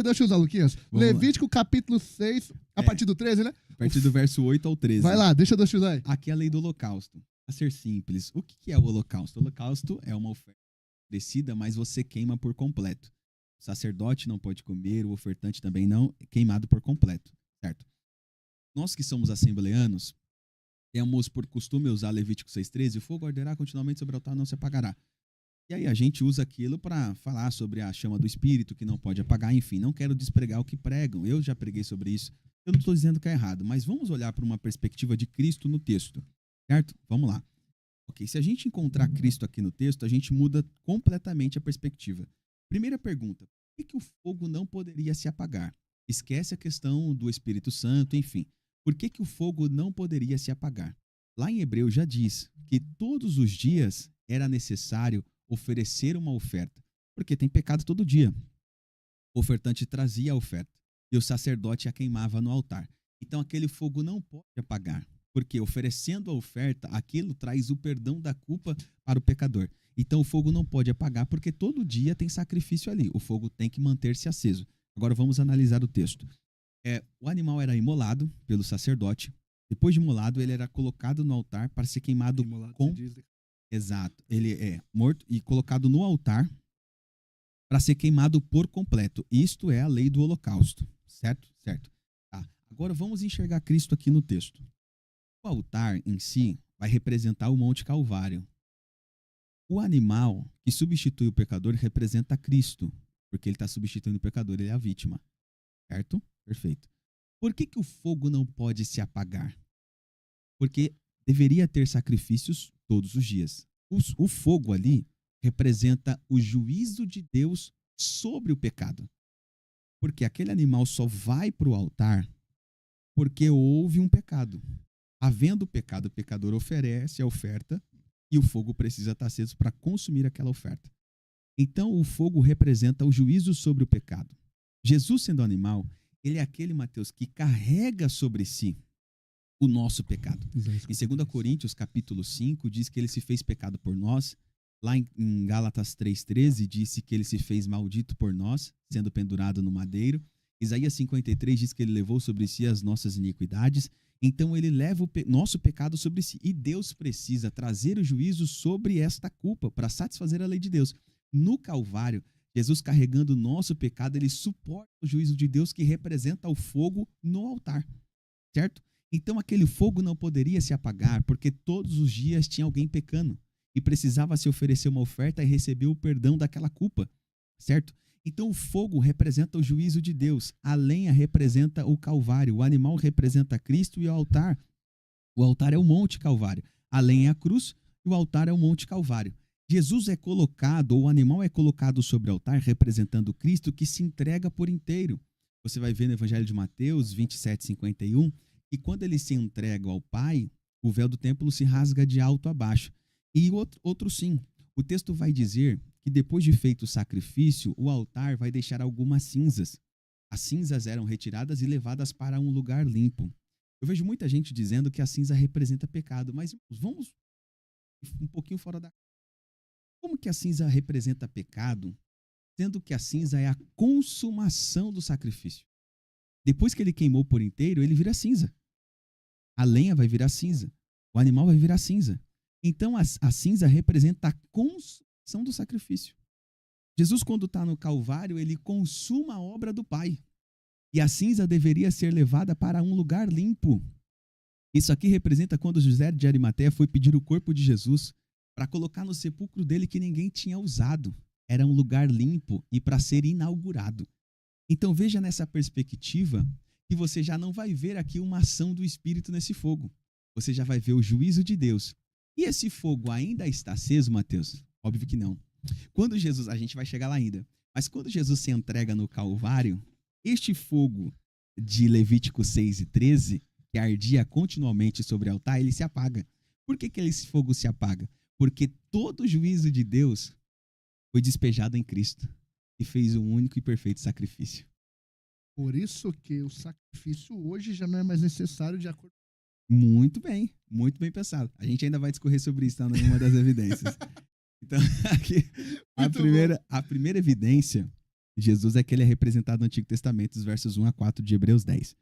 Deixa eu usar, Luquinhas. Vamos Levítico capítulo 6, a partir do 13, né? A partir do verso 8 ao 13. Vai lá, deixa eu usar aí. Aqui é a lei do holocausto. Pra ser simples, o que é o holocausto? O holocausto é uma oferta oferecida, mas você queima por completo. O sacerdote não pode comer, o ofertante também não, queimado por completo, certo? Nós que somos assembleanos, temos por costume usar Levítico 6,13, o fogo arderá continuamente sobre o altar, não se apagará. E aí a gente usa aquilo para falar sobre a chama do Espírito, que não pode apagar, enfim, não quero despregar o que pregam, eu já preguei sobre isso, eu não estou dizendo que é errado, mas vamos olhar para uma perspectiva de Cristo no texto, certo? Vamos lá. Ok, se a gente encontrar Cristo aqui no texto, a gente muda completamente a perspectiva. Primeira pergunta, por que o fogo não poderia se apagar? Esquece a questão do Espírito Santo, enfim. Por que o fogo não poderia se apagar? Lá em Hebreu já diz que todos os dias era necessário oferecer uma oferta, porque tem pecado todo dia. O ofertante trazia a oferta e o sacerdote a queimava no altar. Então aquele fogo não pode apagar, porque oferecendo a oferta, aquilo traz o perdão da culpa para o pecador. Então o fogo não pode apagar, porque todo dia tem sacrifício ali. O fogo tem que manter-se aceso. Agora vamos analisar o texto. O animal era imolado pelo sacerdote. Depois de imolado, ele era colocado no altar para ser queimado com... Exato. Ele é morto e colocado no altar para ser queimado por completo. Isto é a lei do holocausto. Certo? Certo. Tá. Agora vamos enxergar Cristo aqui no texto. O altar em si vai representar o Monte Calvário. O animal que substitui o pecador representa Cristo, porque ele está substituindo o pecador, ele é a vítima. Certo? Perfeito. Por que o fogo não pode se apagar? Porque deveria ter sacrifícios todos os dias. O fogo ali representa o juízo de Deus sobre o pecado. Porque aquele animal só vai para o altar porque houve um pecado. Havendo pecado, o pecador oferece a oferta e o fogo precisa estar aceso para consumir aquela oferta. Então, o fogo representa o juízo sobre o pecado. Jesus, sendo animal, ele é aquele, Mateus, que carrega sobre si o nosso pecado. Em 2 Coríntios, capítulo 5, diz que ele se fez pecado por nós. Lá em Gálatas 3,13, disse que ele se fez maldito por nós, sendo pendurado no madeiro. Isaías 53 diz que ele levou sobre si as nossas iniquidades. Então, ele leva o nosso pecado sobre si. E Deus precisa trazer o juízo sobre esta culpa para satisfazer a lei de Deus. No Calvário, Jesus carregando o nosso pecado, ele suporta o juízo de Deus que representa o fogo no altar, certo? Então aquele fogo não poderia se apagar, porque todos os dias tinha alguém pecando e precisava se oferecer uma oferta e receber o perdão daquela culpa, certo? Então o fogo representa o juízo de Deus, a lenha representa o Calvário, o animal representa Cristo e o altar é o Monte Calvário, a lenha é a cruz e o altar é o Monte Calvário. Jesus é colocado, ou o animal é colocado sobre o altar, representando Cristo que se entrega por inteiro. Você vai ver no Evangelho de Mateus 27:51, que quando ele se entrega ao Pai, o véu do templo se rasga de alto a baixo. E outro sim, o texto vai dizer que depois de feito o sacrifício, o altar vai deixar algumas cinzas. As cinzas eram retiradas e levadas para um lugar limpo. Eu vejo muita gente dizendo que a cinza representa pecado, mas vamos um pouquinho fora da... Como que a cinza representa pecado, sendo que a cinza é a consumação do sacrifício? Depois que ele queimou por inteiro, ele vira cinza. A lenha vai virar cinza. O animal vai virar cinza. Então, a cinza representa a consumação do sacrifício. Jesus, quando está no Calvário, ele consuma a obra do Pai. E a cinza deveria ser levada para um lugar limpo. Isso aqui representa quando José de Arimateia foi pedir o corpo de Jesus para colocar no sepulcro dele que ninguém tinha usado. Era um lugar limpo e para ser inaugurado. Então veja nessa perspectiva que você já não vai ver aqui uma ação do Espírito nesse fogo. Você já vai ver o juízo de Deus. E esse fogo ainda está aceso, Mateus? Óbvio que não. Quando Jesus, a gente vai chegar lá ainda, mas quando Jesus se entrega no Calvário, este fogo de Levítico 6:13, que ardia continuamente sobre o altar, ele se apaga. Por que esse fogo se apaga? Porque todo o juízo de Deus foi despejado em Cristo e fez um único e perfeito sacrifício. Por isso que o sacrifício hoje já não é mais necessário de acordo. Muito bem pensado. A gente ainda vai discorrer sobre isso, tá? Numa das evidências. Então, aqui, a primeira evidência Jesus é que ele é representado no Antigo Testamento, os versos 1 a 4 de Hebreus 10.